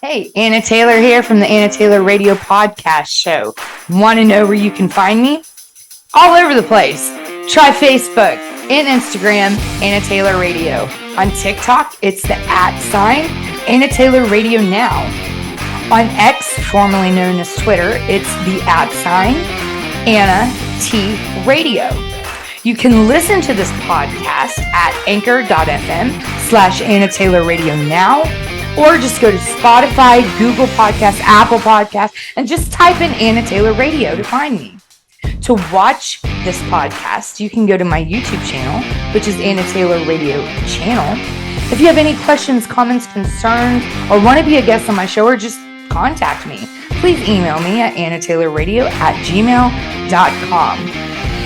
Hey, Anna Taylor here from the Anna Taylor Radio Podcast Show. Want to know where you can find me? All over the place. Try Facebook and Instagram, Anna Taylor Radio. On TikTok, it's the @ Anna Taylor Radio Now. On X, formerly known as Twitter, it's the @ Anna T Radio. You can listen to this podcast at anchor.fm/Anna Taylor Radio Now, or just go to Spotify, Google Podcasts, Apple Podcasts, and just type in Anna Taylor Radio to find me. To watch this podcast, you can go to my YouTube channel, which is Anna Taylor Radio Channel. If you have any questions, comments, concerns, or want to be a guest on my show, or just contact me, please email me at annataylorradio@gmail.com.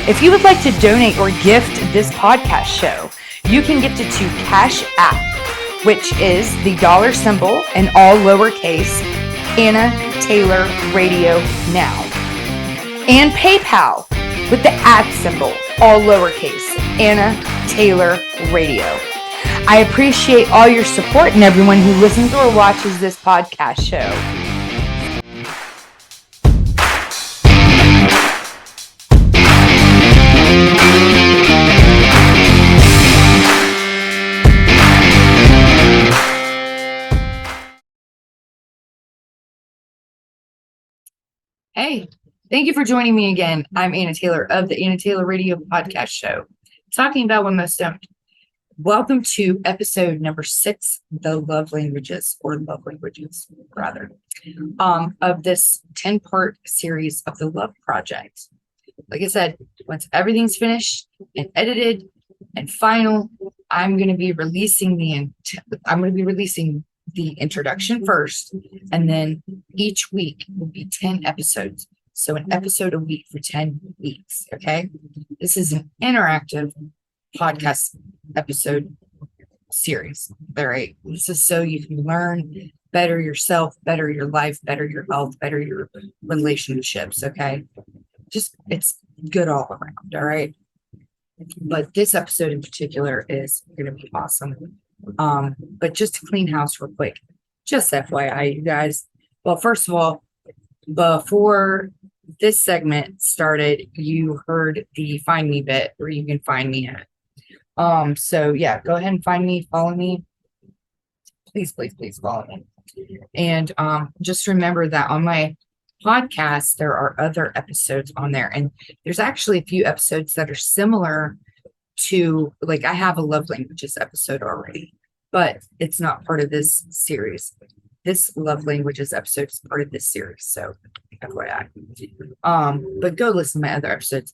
If you would like to donate or gift this podcast show, you can gift it to Cash App, which is the $ symbol in all lowercase, Anna Taylor Radio Now. And PayPal with the @ symbol, all lowercase, Anna Taylor Radio. I appreciate all your support and everyone who listens or watches this podcast show. Hey, thank you for joining me again. I'm Anna Taylor of the Anna Taylor Radio Podcast Show, talking about when most don't. Welcome to episode number 6, the love languages, rather, of this 10-part series of the Love Project. Like I said, once everything's finished and edited and final, I'm going to be releasing the introduction first, and then each week will be 10 episodes. So an episode a week for 10 weeks. Okay. This is an interactive podcast episode series. All right. This is so you can learn, better yourself, better your life, better your health, better your relationships. Okay. It's good all around. All right. But this episode in particular is going to be awesome. But just to clean house real quick, just FYI, you guys. Well, first of all, before this segment started, you heard the find me bit where you can find me at. So yeah, go ahead and find me, follow me. Please follow me. And just remember that on my podcast, there are other episodes on there. And there's actually a few episodes that are similar to, like, I have a love languages episode already, but it's not part of this series. This love languages episode is part of this series, so FYI. But go listen to my other episodes.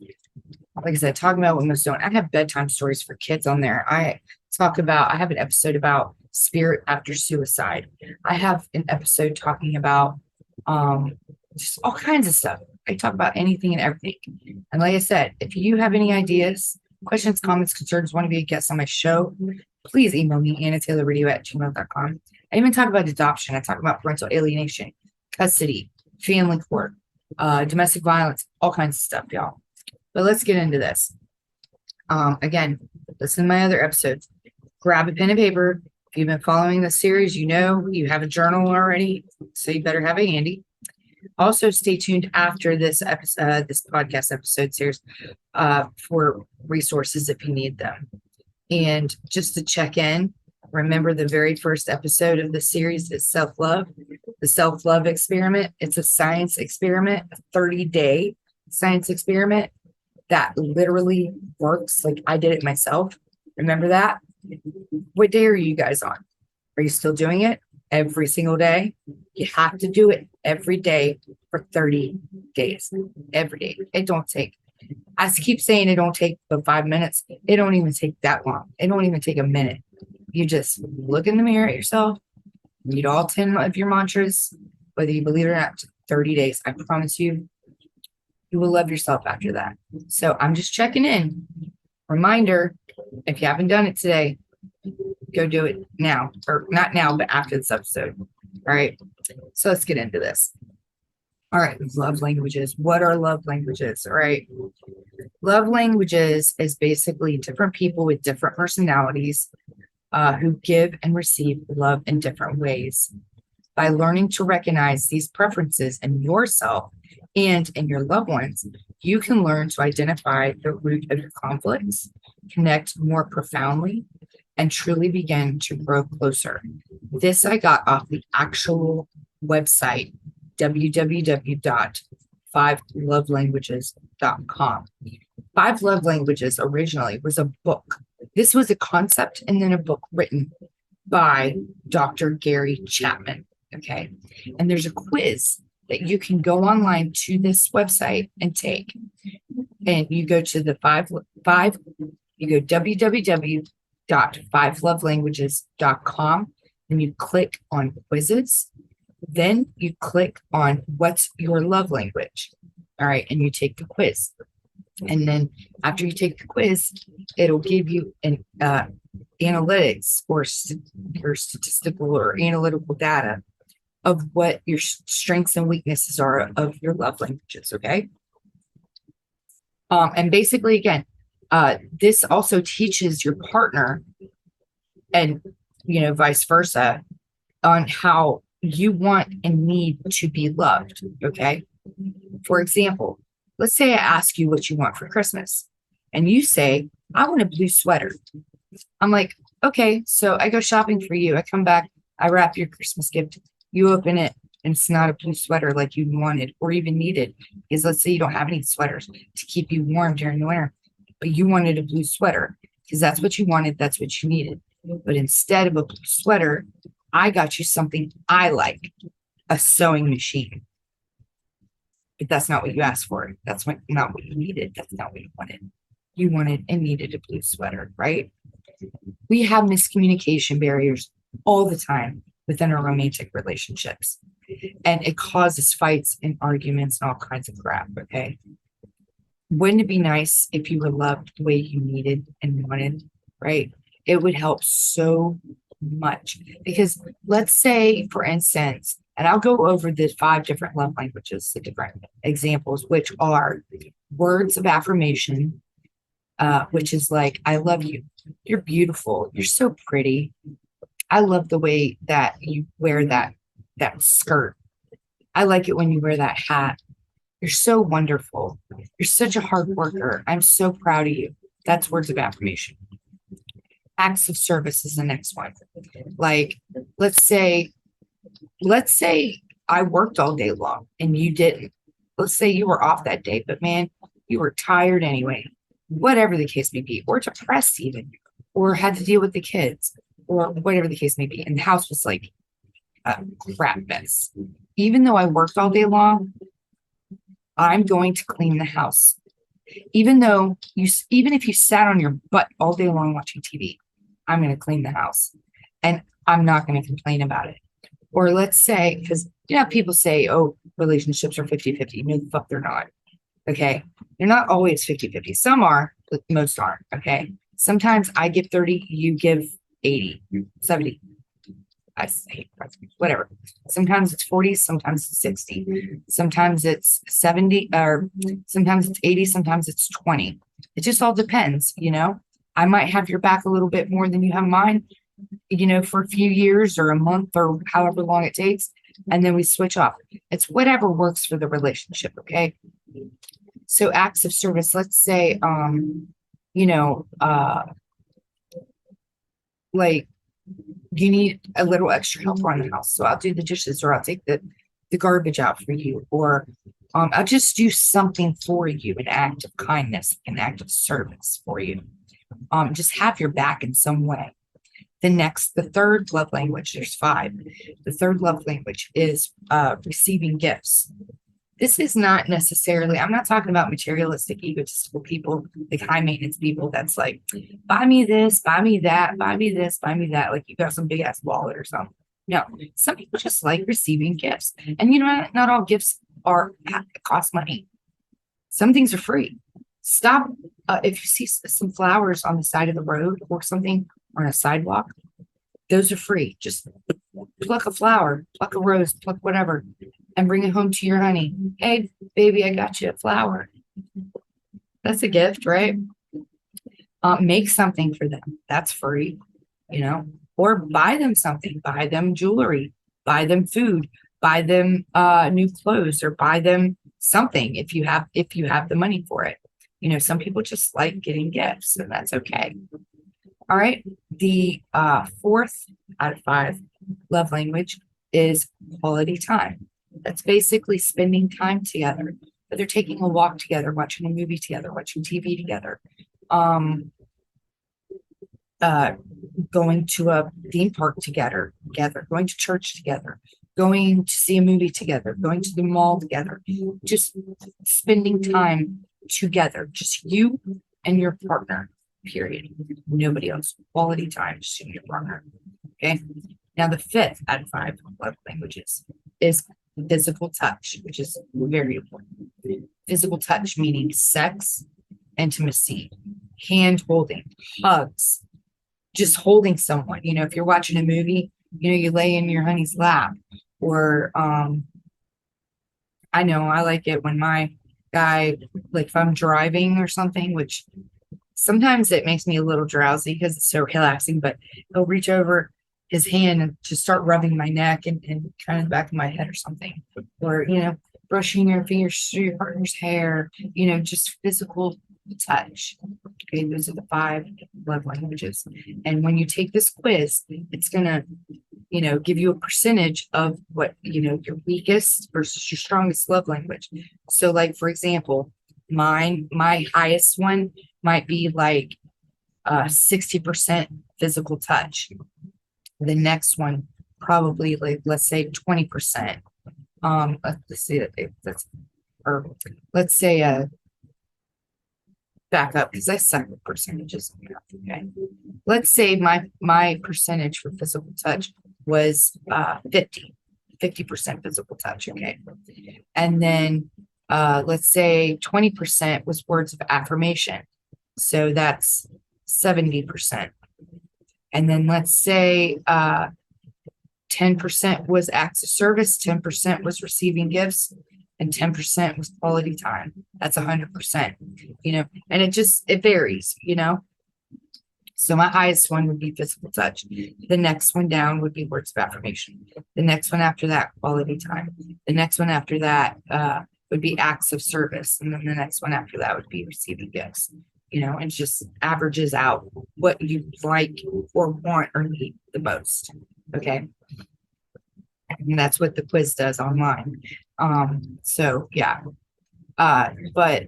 Like I said, talking about what most don't. I have bedtime stories for kids on there. I have an episode about spirit after suicide. I have an episode talking about just all kinds of stuff. I talk about anything and everything. And like I said, if you have any ideas, questions, comments, concerns, want to be a guest on my show, please email me, annataylorradio@gmail.com. I even talk about adoption. I talk about parental alienation, custody, family court, domestic violence, all kinds of stuff, y'all. But let's get into this. Again, listen to my other episodes. Grab a pen and paper. If you've been following this series, you know you have a journal already, so you better have it handy. Also, stay tuned after this episode, this podcast episode series, for resources if you need them. And just to check in, remember the very first episode of the series is self-love, the self-love experiment. It's a science experiment, a 30-day science experiment that literally works. Like, I did it myself. Remember that? What day are you guys on? Are you still doing it every single day? You have to do it every day for 30 days. Every day. It don't take, I keep saying it don't take but 5 minutes. It don't even take that long. It don't even take a minute. You just look in the mirror at yourself, read all 10 of your mantras, whether you believe it or not, 30 days. I promise you, you will love yourself after that. So I'm just checking in. Reminder, if you haven't done it today, go do it now. Or not now, but after this episode. All right. So let's get into this. All right. Love languages. What are love languages? All right. Love languages is basically different people with different personalities who give and receive love in different ways. By learning to recognize these preferences in yourself and in your loved ones, you can learn to identify the root of your conflicts, connect more profoundly, and truly begin to grow closer. This I got off the actual website, www.5lovelanguages.com. Five Love Languages originally was a book. This was a concept and then a book written by Dr. Gary Chapman. Okay. And there's a quiz that you can go online to this website and take. And you go to the you go www.5lovelanguages.com and you click on quizzes. Then you click on what's your love language. All right. And you take the quiz. And then after you take the quiz, it'll give you an analytics or your statistical or analytical data of what your strengths and weaknesses are of your love languages. Okay. And basically, again, this also teaches your partner and, vice versa on how you want and need to be loved. Okay. For example, let's say I ask you what you want for Christmas and you say, I want a blue sweater. I'm like, okay, so I go shopping for you. I come back, I wrap your Christmas gift. You open it and it's not a blue sweater like you wanted or even needed. Because let's say you don't have any sweaters to keep you warm during the winter, but you wanted a blue sweater because that's what you wanted. That's what you needed. But instead of a blue sweater, I got you something I like, a sewing machine. But that's not what you asked for. That's not what you needed. That's not what you wanted. You wanted and needed a blue sweater, right? We have miscommunication barriers all the time within our romantic relationships. And it causes fights and arguments and all kinds of crap, okay? Wouldn't it be nice if you were loved the way you needed and wanted, right? It would help so much. Because let's say, for instance, and I'll go over the 5 different love languages, the different examples, which are words of affirmation, which is like, I love you. You're beautiful. You're so pretty. I love the way that you wear that skirt. I like it when you wear that hat. You're so wonderful. You're such a hard worker. I'm so proud of you. That's words of affirmation. Acts of service is the next one. Like, let's say I worked all day long and you didn't. Let's say you were off that day, but man, you were tired anyway, whatever the case may be, or depressed even, or had to deal with the kids, or whatever the case may be. And the house was like a crap mess. Even though I worked all day long, I'm going to clean the house. Even if you sat on your butt all day long watching TV, I'm going to clean the house and I'm not going to complain about it. Or let's say, because people say, oh, relationships are 50-50. No, the fuck they're not. Okay. They're not always 50-50. Some are, but most aren't. Okay. Sometimes I give 30, you give 80, 70. I say whatever. Sometimes it's 40, sometimes it's 60, sometimes it's 70, or sometimes it's 80, sometimes it's 20. It just all depends, I might have your back a little bit more than you have mine, for a few years or a month or however long it takes. And then we switch off. It's whatever works for the relationship. Okay. So acts of service, let's say, like you need a little extra help around the house. So I'll do the dishes or I'll take the garbage out for you, or I'll just do something for you, an act of kindness, an act of service for you. Just have your back in some way. The third love language, there's 5. The third love language is receiving gifts. This is not necessarily, I'm not talking about materialistic, egotistical people, like high maintenance people that's like, buy me this, buy me that, buy me this, buy me that. Like you got some big ass wallet or something. No, some people just like receiving gifts. And not all gifts cost money. Some things are free. Stop. If you see some flowers on the side of the road or something on a sidewalk, those are free. Just pluck a flower, pluck a rose, pluck whatever, and bring it home to your honey. Hey, baby, I got you a flower. That's a gift, right? Make something for them. That's free, or buy them something. Buy them jewelry. buy them food, buy them new clothes, or buy them something if you have the money for it. Some people just like getting gifts, and that's okay. All right. The fourth out of five love language is quality time. That's basically spending time together, whether taking a walk together, watching a movie together, watching TV together, um, uh, going to a theme park together, going to church together, going to see a movie together, going to the mall together, just spending time together, just you and your partner, period. Nobody else. Quality time, just you and your partner. Okay. Now, the fifth out of five love languages is physical touch, which is very important. Physical touch meaning sex, intimacy, hand holding, hugs, just holding someone. If you're watching a movie, you lay in your honey's lap, or I know I like it when my guy, like if I'm driving or something, which sometimes it makes me a little drowsy because it's so relaxing, but he'll reach over his hand and just start rubbing my neck and kind of the back of my head or something, or brushing your fingers through your partner's hair, just physical touch. Okay, those are the five love languages. And when you take this quiz, it's gonna, give you a percentage of what, your weakest versus your strongest love language. So, like, for example, my highest one might be like 60% physical touch. The next one, probably, like, let's say 20%. Let's see that's, or let's say back up because I suck with percentages. Okay. Let's say my percentage for physical touch was 50% physical touch. Okay. And then let's say 20% was words of affirmation. So that's 70%. And then let's say 10% was acts of service, 10% was receiving gifts, and 10% was quality time. That's 100%, and it varies, So my highest one would be physical touch. The next one down would be words of affirmation. The next one after that, quality time. The next one after that would be acts of service. And then the next one after that would be receiving gifts. And just averages out what you like or want or need the most. Okay. And that's what the quiz does online. So yeah. But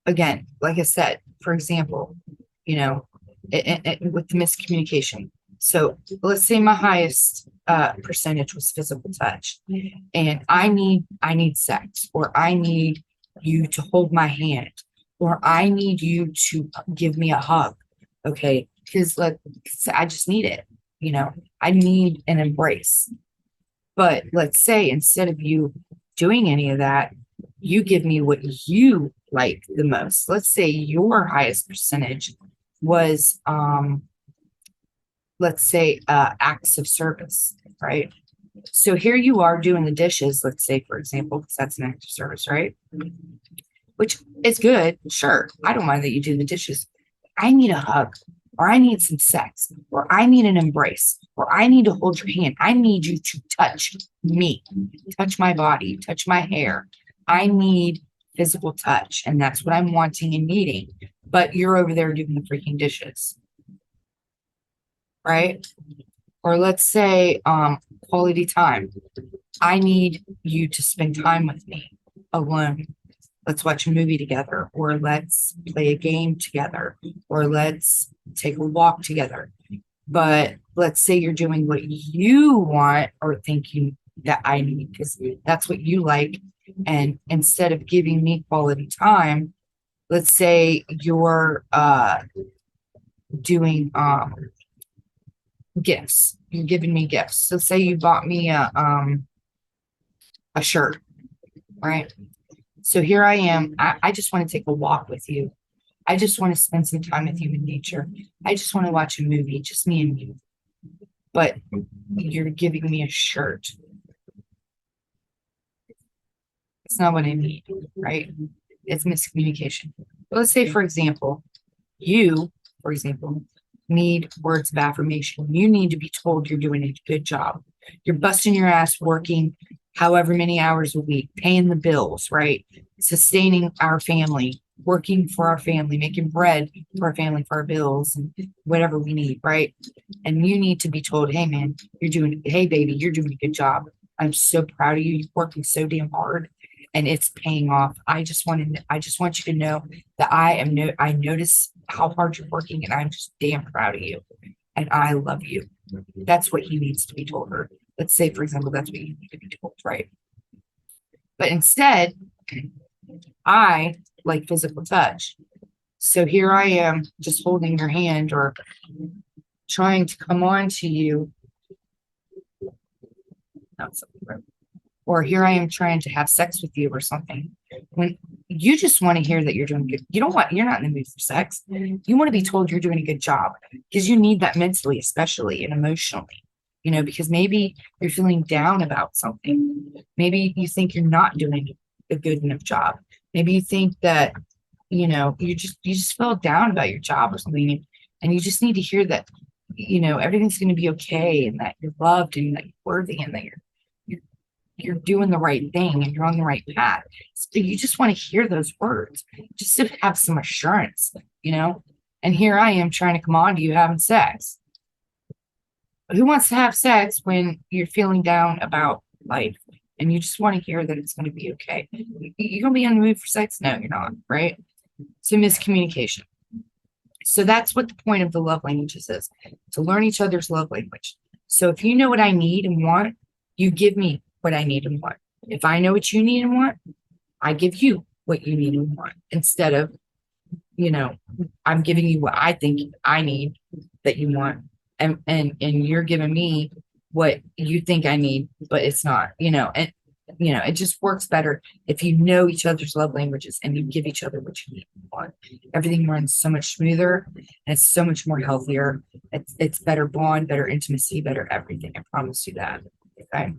again, like I said, for example, with the miscommunication. So let's say my highest percentage was physical touch, and I need sex, or I need you to hold my hand, or I need you to give me a hug. Okay, because I just need it. I need an embrace. But let's say instead of you doing any of that, you give me what you like the most. Let's say your highest percentage was let's say acts of service, right? So here you are doing the dishes, let's say, for example, because that's an act of service, right? Which is good, sure. I don't mind that you do the dishes. I need a hug, or I need some sex, or I need an embrace, or I need to hold your hand. I need you to touch me, touch my body, touch my hair. I need physical touch, and that's what I'm wanting and needing. But you're over there doing the freaking dishes, right? Or let's say quality time. I need you to spend time with me alone. Let's watch a movie together, or let's play a game together, or let's take a walk together. But let's say you're doing what you want or thinking that I need, because that's what you like. And instead of giving me quality time, let's say you're doing gifts. You're giving me gifts. So say you bought me a shirt, right? So here I am. I just want to take a walk with you. I just want to spend some time with you in nature. I just want to watch a movie, just me and you. But you're giving me a shirt. It's not what I need, right? It's miscommunication. But let's say, for example, need words of affirmation. You need to be told you're doing a good job. You're busting your ass working however many hours a week, paying the bills, right? Sustaining our family, working for our family, making bread for our family, for our bills, and whatever we need, right? And you need to be told, hey, man, hey, baby, you're doing a good job. I'm so proud of you. You're working so damn hard and it's paying off. I just want you to know that I notice how hard you're working and I'm just damn proud of you. And I love you. That's what he needs to be told her. Let's say, for example, that's what you need to be told, right? But instead, I like physical touch. So here I am just holding your hand or trying to come on to you. Or here I am trying to have sex with you or something. When you just want to hear that you're doing good. You're not in the mood for sex. You want to be told you're doing a good job because you need that mentally, especially and emotionally, because maybe you're feeling down about something. Maybe you think you're not doing a good enough job. Maybe you think that, you just felt down about your job or something. And you just need to hear that, everything's going to be okay and that you're loved and that you're worthy and that you're doing the right thing and you're on the right path. So you just want to hear those words, just to have some assurance, And here I am trying to come on to you having sex. Who wants to have sex when you're feeling down about life and you just want to hear that it's going to be okay? You're going to be in the mood for sex? No, you're not, right? So miscommunication. So that's what the point of the love languages is, to learn each other's love language. So if you know what I need and want, you give me what I need and want. If I know what you need and want, I give you what you need and want instead of, I'm giving you what I think I need that you want. And you're giving me what you think I need, but it's not, and it just works better if you know each other's love languages and you give each other what you need and want. Everything runs so much smoother and it's so much more healthier. It's better bond, better intimacy, better everything. I promise you that. Okay.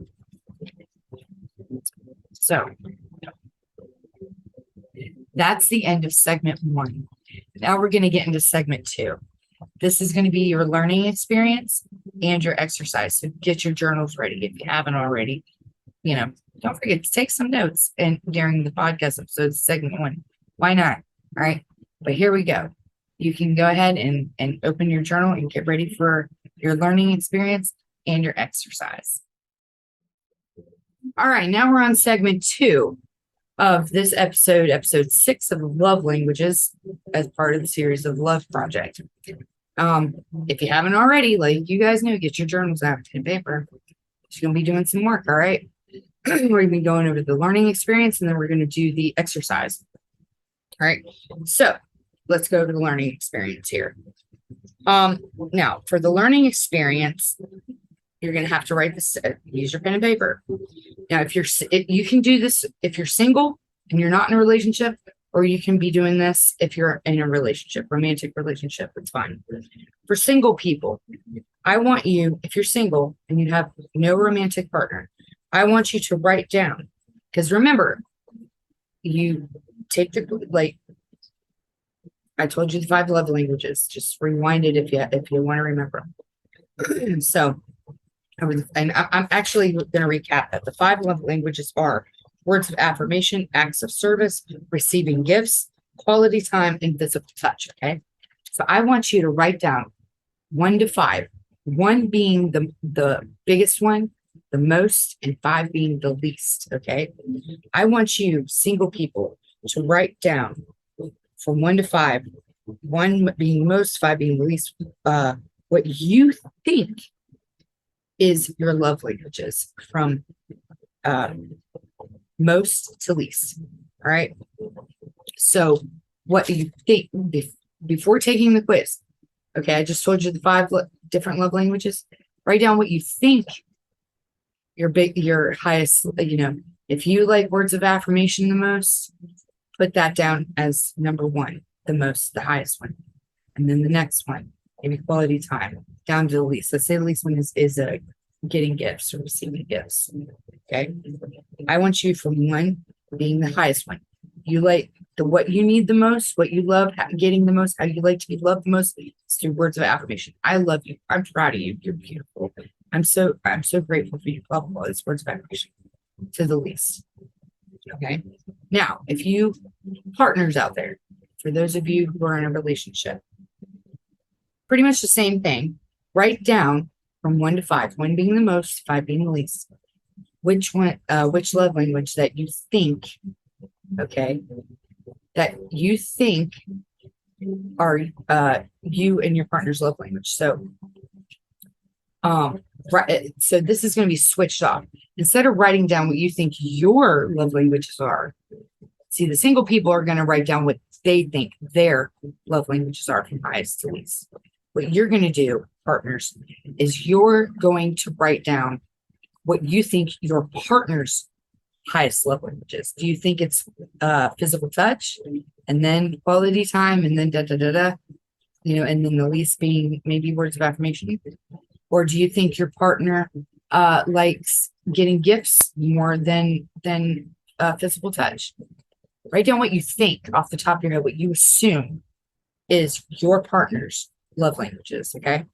So that's the end of segment 1. Now we're going to get into segment 2. This is going to be your learning experience and your exercise. So get your journals ready if you haven't already. Don't forget to take some notes and during the podcast episode, segment 1. Why not? All right. But here we go. You can go ahead and open your journal and get ready for your learning experience and your exercise. All right, now we're on segment 2 of this episode 6 of Love Languages as part of the series of Love Project. If you haven't already, like you guys know, get your journals out and paper. You're going to be doing some work, all right? We're going to be going over the learning experience and then we're going to do the exercise. All right, so let's go to the learning experience here. Now, for the learning experience, you're going to have to write this, use your pen and paper. Now, you can do this if you're single and you're not in a relationship, or you can be doing this if you're in a relationship, romantic relationship, it's fine. For single people, I want you, if you're single and you have no romantic partner, I want you to write down, because remember, you take I told you the 5 love languages, just rewind it if you want to remember. So, I'm actually going to recap that. The 5 love languages are words of affirmation, acts of service, receiving gifts, quality time, and physical touch. Okay. So I want you to write down 1 to 5, 1 being the biggest one, the most, and 5 being the least. Okay. I want you, single people, to write down from 1 to 5, 1 being most, 5 being the least, what you think is your love languages from most to least. All right. So what do you think before taking the quiz? Okay. I just told you the 5 different love languages. Write down what you think your highest, if you like words of affirmation the most, put that down as number 1, the most, the highest one. And then the next one, maybe quality time, down to the least. Let's say the least one is getting gifts or receiving gifts. Okay. I want you from 1 being the highest one. You like what you need the most, what you love getting the most, how you like to be loved the most, it's through words of affirmation. I love you. I'm proud of you. You're beautiful. I'm so grateful for you. Blah blah blah. It's words of affirmation to the least. Okay. Now, if you partners out there, for those of you who are in a relationship, pretty much the same thing. Write down from 1 to 5, 1 being the most, 5 being the least. Which love language that you think, okay, that you think are you and your partner's love language. So right, so this is going to be switched off. Instead of writing down what you think your love languages are, see, the single people are going to write down what they think their love languages are from highest to least. What you're going to do, partners, is you're going to write down what you think your partner's highest love language is. Do you think it's physical touch, and then quality time, and then da da da da, and then the least being maybe words of affirmation? Or do you think your partner likes getting gifts more than physical touch? Write down what you think off the top of your head, what you assume is your partner's love languages. Okay,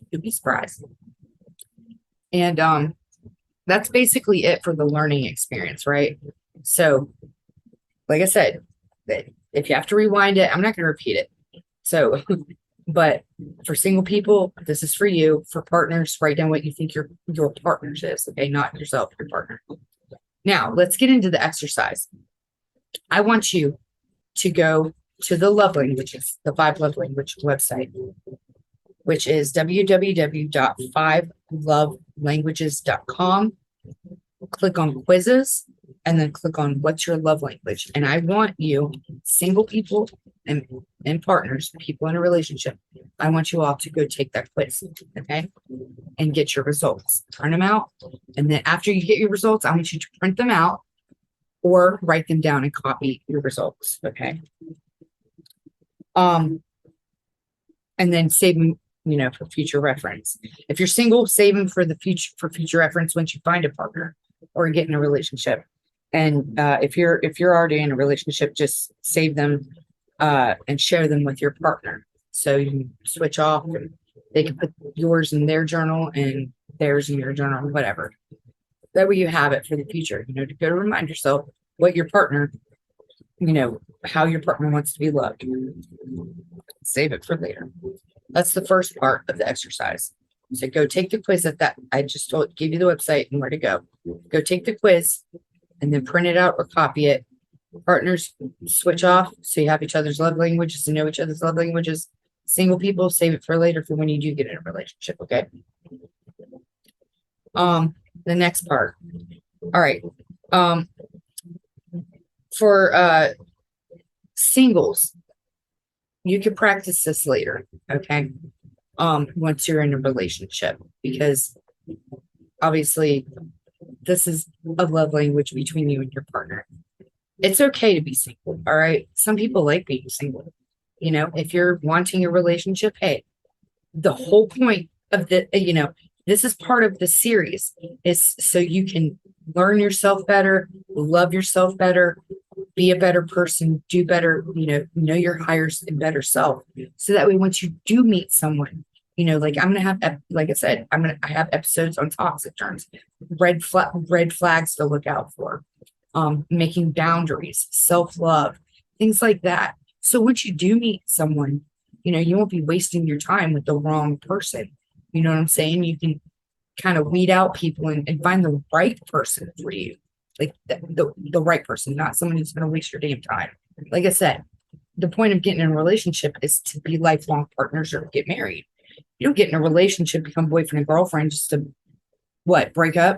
you'll be surprised. And that's basically it for the learning experience, right? So, like I said, if you have to rewind it, I'm not going to repeat it. So, but for single people, this is for you. For partners, write down what you think your partner's is. Okay, not yourself, your partner. Now, let's get into the exercise. I want you to go to the love languages, the 5 love language website, which is www.5lovelanguages.com. Click on quizzes and then click on what's your love language. And I want you, single people and partners, people in a relationship, I want you all to go take that quiz, okay? And get your results. Print them out. And then after you get your results, I want you to print them out or write them down and copy your results, okay? And then save them, for future reference. If you're single, save them for future reference once you find a partner or get in a relationship. And if you're already in a relationship, just save them and share them with your partner. So you can switch off. And they can put yours in their journal and theirs in your journal, whatever. That way you have it for the future, to go to remind yourself what your partner, how your partner wants to be loved. Save it for later. That's the first part of the exercise. So go take the quiz that I just give you the website and where to go. Go take the quiz and then print it out or copy it. Partners, switch off so you have each other's love languages and know each other's love languages. Single people, save it for later for when you do get in a relationship, okay? The next part. All right. For singles, you can practice this later, okay? Once you're in a relationship, because obviously this is a love language between you and your partner. It's okay to be single, all right? Some people like being single. If you're wanting a relationship, hey, the whole point of this is part of the series is so you can learn yourself better, love yourself better, be a better person, do better, know your higher and better self. So that way, once you do meet someone, like I'm going to have, like I said, I have episodes on toxic terms, red flags to look out for, making boundaries, self-love, things like that. So once you do meet someone, you won't be wasting your time with the wrong person. You know what I'm saying? You can kind of weed out people and find the right person for you. Like the right person, not someone who's going to waste your damn time. Like I said, the point of getting in a relationship is to be lifelong partners or get married. You don't get in a relationship, become boyfriend and girlfriend just to break up.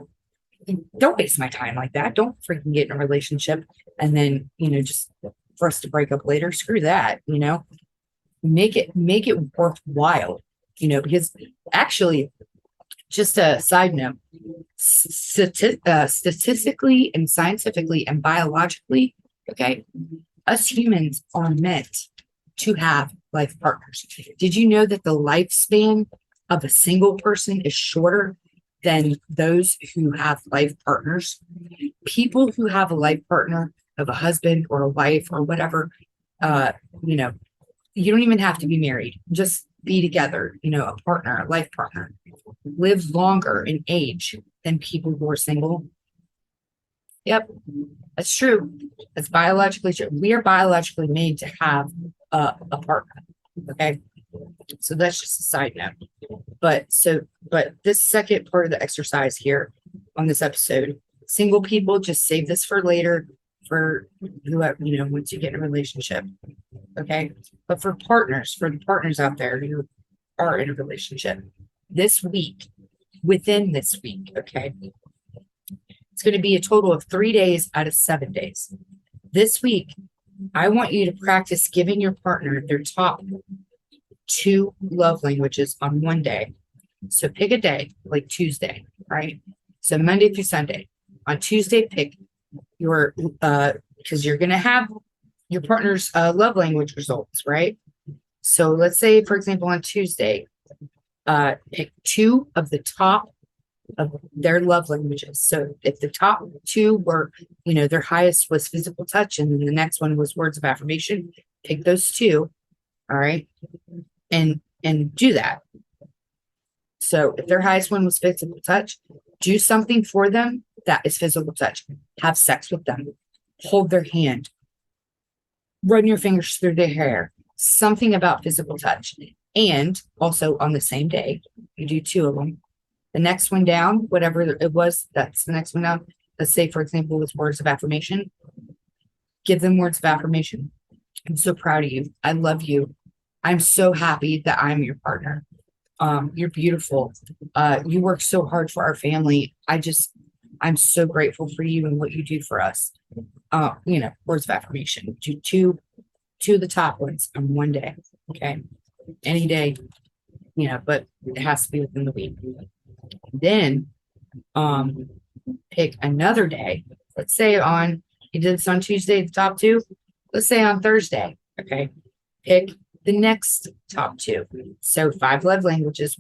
Don't waste my time like that. Don't freaking get in a relationship and then, just for us to break up later. Screw that, make it worthwhile, because actually, just a side note, statistically and scientifically and biologically, okay, us humans are meant to have life partners. Did you know that the lifespan of a single person is shorter than those who have life partners? People who have a life partner, of a husband or a wife or whatever, you don't even have to be married. Just be together, a partner, a life partner. live longer in age than people who are single. Yep, that's true. That's biologically true. We are biologically made to have a partner. Okay. So that's just a side note. But this second part of the exercise here on this episode, single people, just save this for later for whoever, once you get in a relationship. Okay. But for the partners out there who are in a relationship, this week, within this week, okay, it's going to be a total of 3 days out of 7 days. This week, I want you to practice giving your partner their top 2 love languages on one day. So pick a day, like Tuesday, right? So Monday through Sunday. On Tuesday, pick your, because you're going to have your partner's love language results, right? So let's say, for example, on Tuesday, pick 2 of the top of their love languages. So if the top 2 were, their highest was physical touch, and then the next one was words of affirmation, pick those 2, all right, and do that. So if their highest one was physical touch, do something for them that is physical touch. Have sex with them, hold their hand, run your fingers through their hair, something about physical touch. And also on the same day, you do 2 of them. The next one down, whatever it was, that's the next one down. Let's say, for example, was words of affirmation. Give them words of affirmation. I'm so proud of you. I love you. I'm so happy that I'm your partner. You're beautiful. You work so hard for our family. I'm so grateful for you and what you do for us. Words of affirmation. Do two of the top ones on one day. Okay. Any day, but it has to be within the week. Then pick another day. Let's say you did this on Tuesday, the top 2. Let's say on Thursday. Okay. Pick the next top 2. So 5 love languages.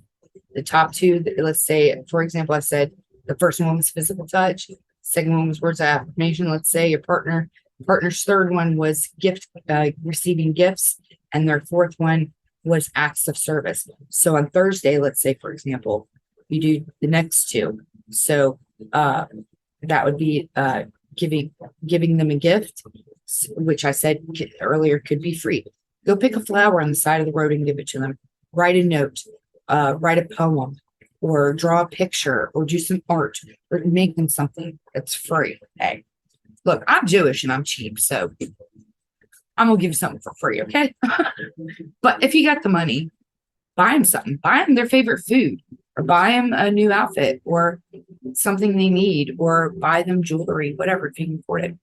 The top 2, let's say, for example, I said the first one was physical touch. Second one was words of affirmation. Let's say your partner's third one was receiving gifts, and their fourth one was acts of service. So on Thursday, let's say, for example, you do the next 2. So that would be giving them a gift, which I said earlier could be free. Go pick a flower on the side of the road and give it to them. Write a note, write a poem, or draw a picture, or do some art, or make them something that's free. Hey, look, I'm Jewish and I'm cheap, so I'm gonna give you something for free, okay? But if you got the money, buy them something. Buy them their favorite food, or buy them a new outfit, or something they need, or buy them jewelry, whatever, if you can afford it.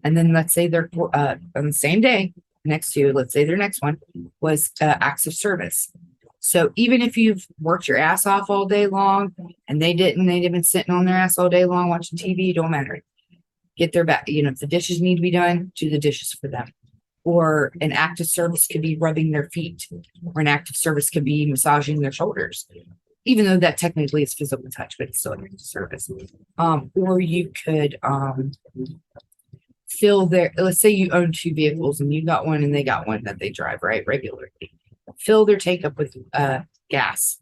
And then let's say they're on the same day, next to, let's say their next one was acts of service. So even if you've worked your ass off all day long and they've been sitting on their ass all day long watching TV, don't matter. Get their back. If the dishes need to be done, do the dishes for them. Or an act of service could be rubbing their feet, or an act of service could be massaging their shoulders, even though that technically is physical touch, but it's still an act of service. Or you could let's say you own 2 vehicles and you got one and they got one that they drive, right, regularly. Fill their tank up with gas.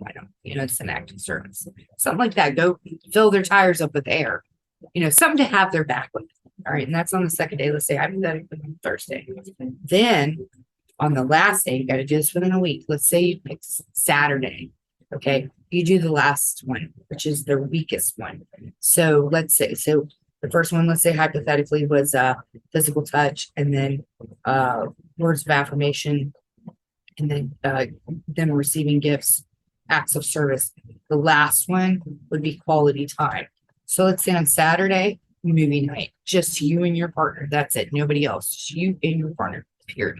I don't, it's an act of service. Something like that. Go fill their tires up with air. Something to have their back with. All right. And that's on the second day. Let's say hypothetically on Thursday. Then on the last day, you got to do this within a week. Let's say you pick Saturday. Okay. You do the last one, which is the weakest one. So let's say, the first one, let's say hypothetically, was physical touch, and then words of affirmation, and then them receiving gifts, acts of service. The last one would be quality time. So let's say on Saturday, movie night, just you and your partner. That's it. Nobody else. Just you and your partner, period.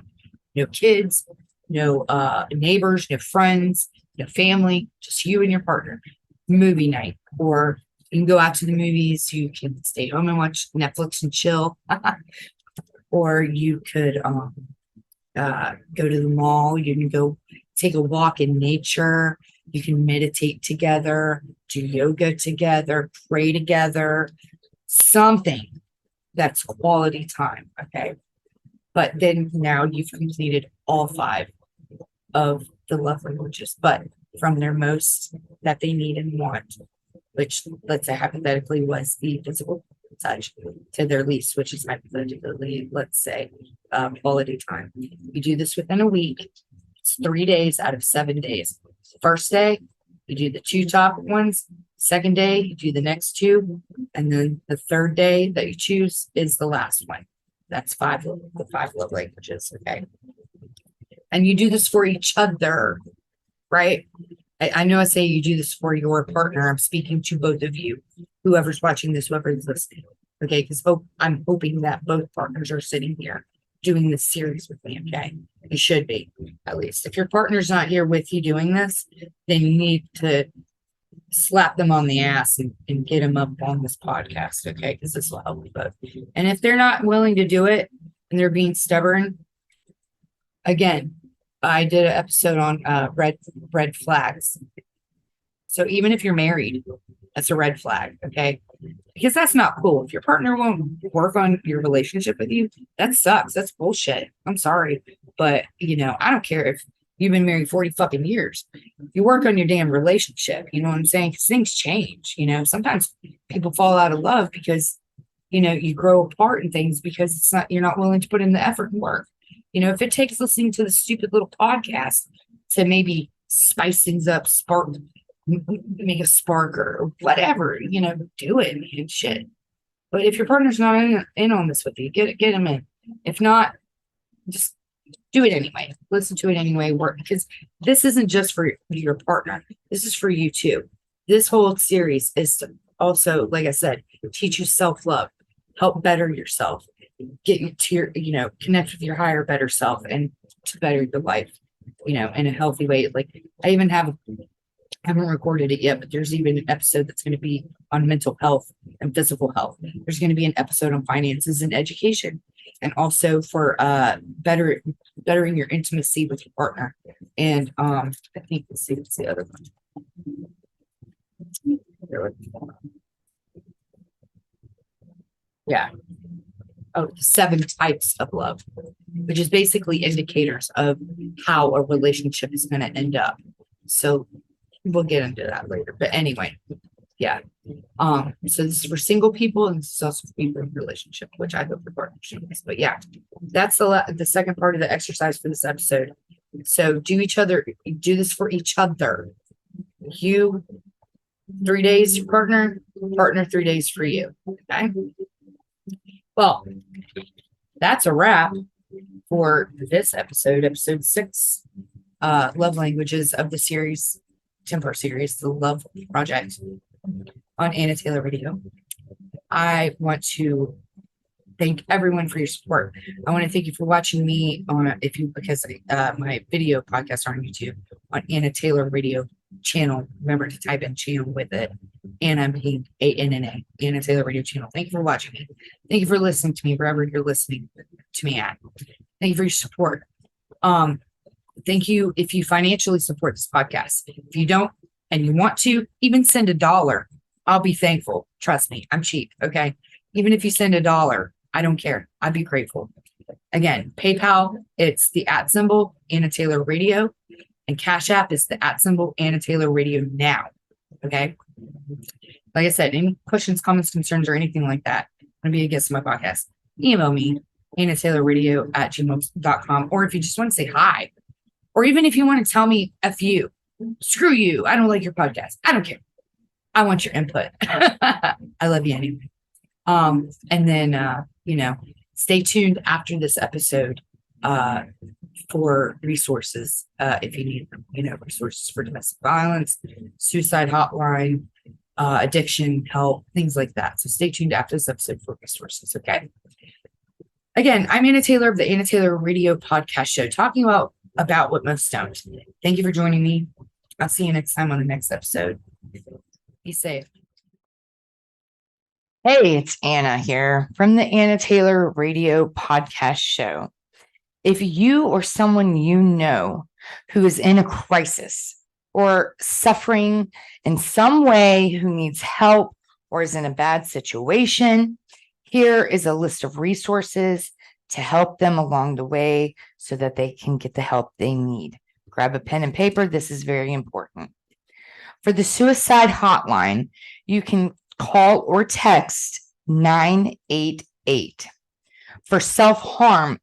No kids, no neighbors, no friends, no family, just you and your partner. Movie night. Or you can go out to the movies. You can stay home and watch Netflix and chill. Or you could go to the mall. You can go take a walk in nature. You can meditate together, do yoga together, pray together, something that's quality time. Okay. But then now you've completed all 5 of the love languages. But from their most that they need and want, which let's say hypothetically was the physical touch, to their least, which is hypothetically, let's say, quality time. You do this within a week. It's 3 days out of 7 days. First day, you do the 2 top ones. Second day, you do the next 2. And then the third day that you choose is the last one. That's the 5 love languages. Okay. And you do this for each other, right? I know I say you do this for your partner. I'm speaking to both of you, whoever's watching this, whoever's listening. Okay. Because I'm hoping that both partners are sitting here doing this series with me. Okay. You should be, at least. If your partner's not here with you doing this, then you need to slap them on the ass and get them up on this podcast. Okay. Because this will help you both. And if they're not willing to do it and they're being stubborn, again, I did an episode on red flags. So even if you're married, that's a red flag, okay? Because that's not cool. If your partner won't work on your relationship with you, that sucks. That's bullshit. I'm sorry. But, I don't care if you've been married 40 fucking years. You work on your damn relationship. You know what I'm saying? Because things change. Sometimes people fall out of love because, you grow apart and things because you're not willing to put in the effort and work. If it takes listening to the stupid little podcast to maybe spice things up, make a spark or whatever, do it, man, shit. But if your partner's not in on this with you, get them in. If not, just do it anyway. Listen to it anyway. Work, because this isn't just for your partner. This is for you too. This whole series is to also, like I said, teach you self-love, help better yourself, get you to your, connect with your higher, better self and to better your life, in a healthy way. Like I haven't recorded it yet, but there's even an episode that's going to be on mental health and physical health. There's going to be an episode on finances and education, and also for bettering your intimacy with your partner. And I think let's see what's the other one. Yeah. Oh, 7 types of love, which is basically indicators of how a relationship is going to end up. So we'll get into that later. But anyway, yeah. So this is for single people, and this is also for people in relationship, which I hope your partnership is. But yeah, that's the second part of the exercise for this episode. So do this for each other. You 3 days, your partner 3 days for you. Okay. Well, that's a wrap for this episode 6, love languages of the series, 10-part series, the Love Project on Anna Taylor Radio. I want to thank everyone for your support. I want to thank you for watching me because my video podcasts are on YouTube on Anna Taylor Radio channel. Remember to type in channel with it. Anna being ANNA, Anna Taylor Radio channel. Thank you for watching me. Thank you for listening to me wherever you're listening to me at. Thank you for your support. Thank you if you financially support this podcast. If you don't and you want to, even send $1. I'll be thankful. Trust me, I'm cheap. Okay. Even if you send $1, I don't care. I'd be grateful. Again, PayPal, it's the @ Anna Taylor Radio, and Cash App is the @ Anna Taylor Radio now. Okay. Like I said, any questions, comments, concerns, or anything like that, want to be a guest on my podcast, email me, AnnaTaylorRadio@gmail.com. Or if you just want to say hi, or even if you want to tell me F you, screw you, I don't like your podcast. I don't care. I want your input. I love you anyway. And then, stay tuned after this episode for resources if you need them, resources for domestic violence, suicide hotline, addiction help, things like that. So stay tuned after this episode for resources. Okay. Again, I'm Anna Taylor of the Anna Taylor Radio Podcast Show, talking about what most don't. Thank you for joining me. I'll see you next time on the next episode. Be safe. Hey, it's Anna here from the Anna Taylor Radio Podcast Show. If you or someone you know who is in a crisis or suffering in some way, who needs help or is in a bad situation, here is a list of resources to help them along the way so that they can get the help they need. Grab a pen and paper. This is very important. For the suicide hotline, you can call or text 988. For self-harm,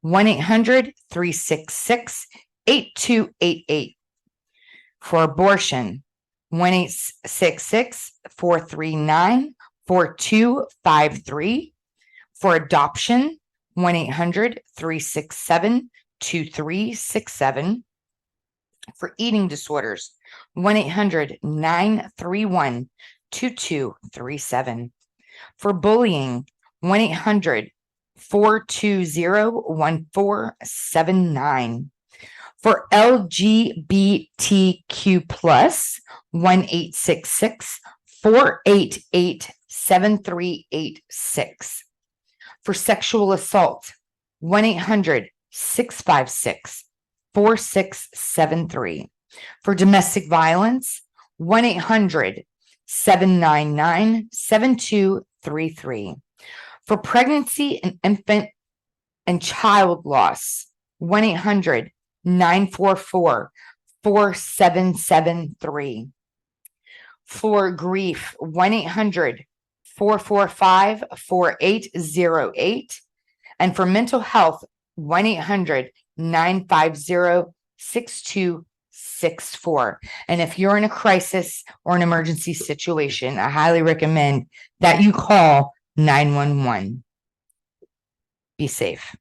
1-800-366-8288. For abortion, 1-866-439-4253. For adoption, 1-800-367-2367. For eating disorders, 1-800-931-2237. For bullying, 1-800-420-1479. For LGBTQ plus, 1-866-488-7386. For sexual assault, 1-800-656-4673. For domestic violence, 1-800-799-7233. For pregnancy and infant and child loss, 1-800-944-4773. For grief, 1-800-445-4808. And for mental health, 1-800-950-6264. And if you're in a crisis or an emergency situation, I highly recommend that you call 911. Be safe.